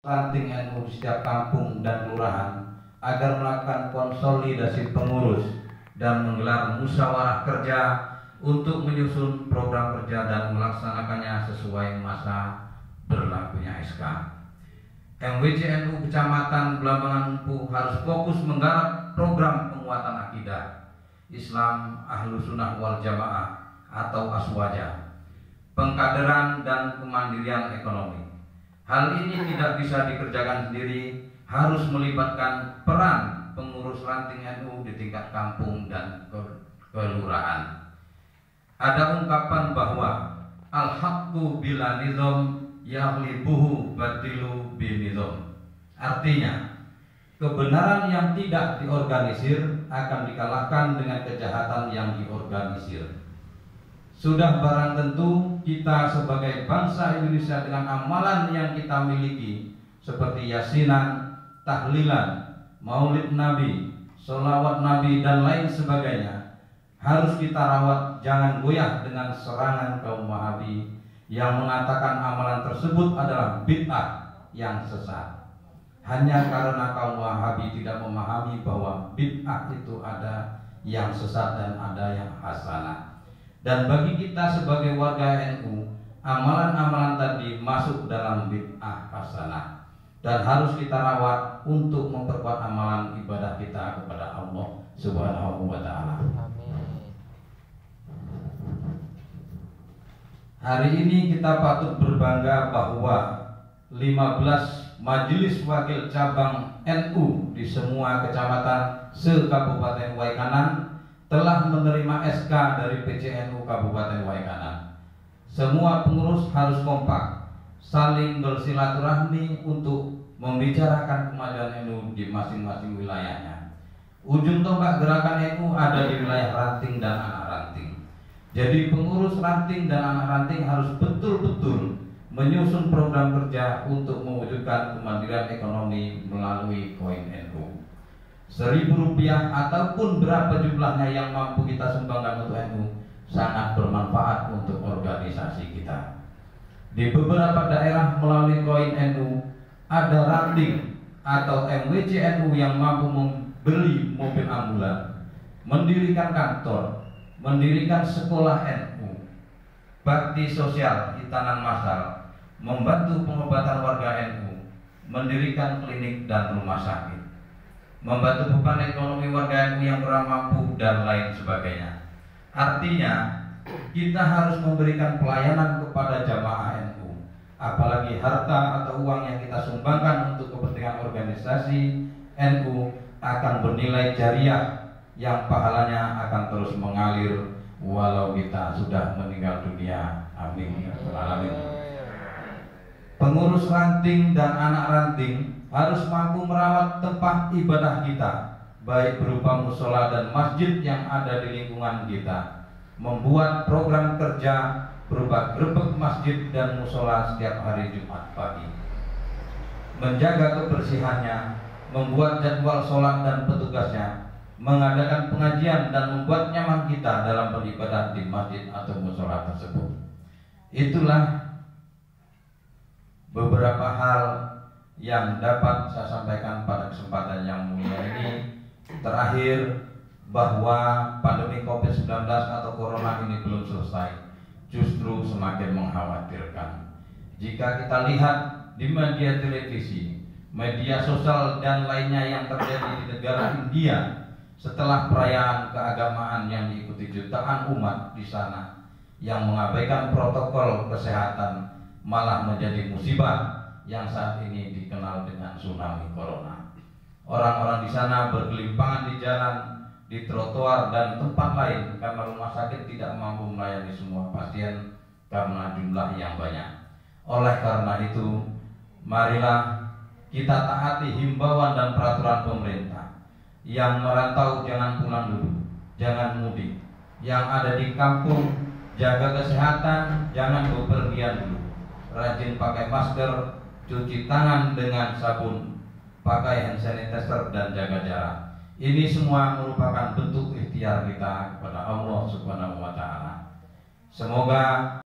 ranting NU di setiap kampung dan kelurahan agar melakukan konsolidasi pengurus dan menggelar musyawarah kerja untuk menyusun program kerja dan melaksanakannya sesuai masa berlakunya SK. MWC NU Kecamatan Belambangan Empu harus fokus menggarap program penguatan akidah Islam Ahlus Sunnah wal Jamaah atau Aswaja, pengkaderan dan kemandirian ekonomi. Hal ini tidak bisa dikerjakan sendiri, harus melibatkan peran pengurus ranting NU di tingkat kampung dan kelurahan. Ada ungkapan bahwa al-haqqu bila nizam yaghlibuhu batilu binizam. Artinya, kebenaran yang tidak diorganisir akan dikalahkan dengan kejahatan yang diorganisir. Sudah barang tentu kita sebagai bangsa Indonesia dengan amalan yang kita miliki seperti yasinan, tahlilan, maulid Nabi, sholawat Nabi dan lain sebagainya harus kita rawat, jangan goyah dengan serangan kaum Wahabi yang mengatakan amalan tersebut adalah bid'ah yang sesat. Hanya karena kaum Wahabi tidak memahami bahwa bid'ah itu ada yang sesat dan ada yang hasanah. Dan bagi kita sebagai warga NU, amalan-amalan tadi masuk dalam bid'ah hasanah dan harus kita rawat untuk memperkuat amalan ibadah kita kepada Allah Subhanahu wa Ta'ala. Hari ini kita patut berbangga bahwa 15 majelis wakil cabang NU di semua kecamatan se-Kabupaten Waikanan telah menerima SK dari PCNU Kabupaten Waikanan. Semua pengurus harus kompak, saling bersilaturahmi untuk membicarakan kemajuan NU di masing-masing wilayahnya. Ujung tombak gerakan NU ada di wilayah ranting dan anak ranting. Jadi pengurus ranting dan anak ranting harus betul-betul menyusun program kerja untuk mewujudkan kemandirian ekonomi melalui koin NU. Rp1.000 ataupun berapa jumlahnya yang mampu kita sumbangkan untuk NU sangat bermanfaat untuk organisasi kita. Di beberapa daerah melalui koin NU ada ranting atau MWC NU yang mampu membeli mobil ambulan, mendirikan kantor, mendirikan sekolah NU, bakti sosial hitanan massal, membantu pengobatan warga NU, mendirikan klinik dan rumah sakit, membantu beban ekonomi warga NU yang kurang mampu dan lain sebagainya. Artinya kita harus memberikan pelayanan kepada jamaah NU, apalagi harta atau uang yang kita sumbangkan untuk kepentingan organisasi NU akan bernilai jariah yang pahalanya akan terus mengalir walau kita sudah meninggal dunia. Amin ya rabbal alamin. Pengurus ranting dan anak ranting harus mampu merawat tempat ibadah kita, baik berupa musola dan masjid yang ada di lingkungan kita, membuat program kerja berupa grebek masjid dan musola setiap hari Jumat pagi, menjaga kebersihannya, membuat jadwal sholat dan petugasnya, mengadakan pengajian dan membuat nyaman kita dalam beribadah di masjid atau musola tersebut. Itulah beberapa hal yang dapat saya sampaikan pada kesempatan yang mulia ini. Terakhir, bahwa pandemi COVID-19 atau Corona ini belum selesai, justru semakin mengkhawatirkan. Jika kita lihat di media televisi, media sosial dan lainnya yang terjadi di negara India setelah perayaan keagamaan yang diikuti jutaan umat di sana yang mengabaikan protokol kesehatan, malah menjadi musibah yang saat ini dikenal dengan tsunami corona. Orang-orang di sana bergelimpangan di jalan, di trotoar dan tempat lain karena rumah sakit tidak mampu melayani semua pasien karena jumlah yang banyak. Oleh karena itu, marilah kita taati himbauan dan peraturan pemerintah. Yang merantau jangan pulang dulu, jangan mudik. Yang ada di kampung jaga kesehatan, jangan bepergian dulu. Rajin pakai masker, cuci tangan dengan sabun, pakai hand sanitizer dan jaga jarak. Ini semua merupakan bentuk ikhtiar kita kepada Allah Subhanahu wa Ta'ala. Semoga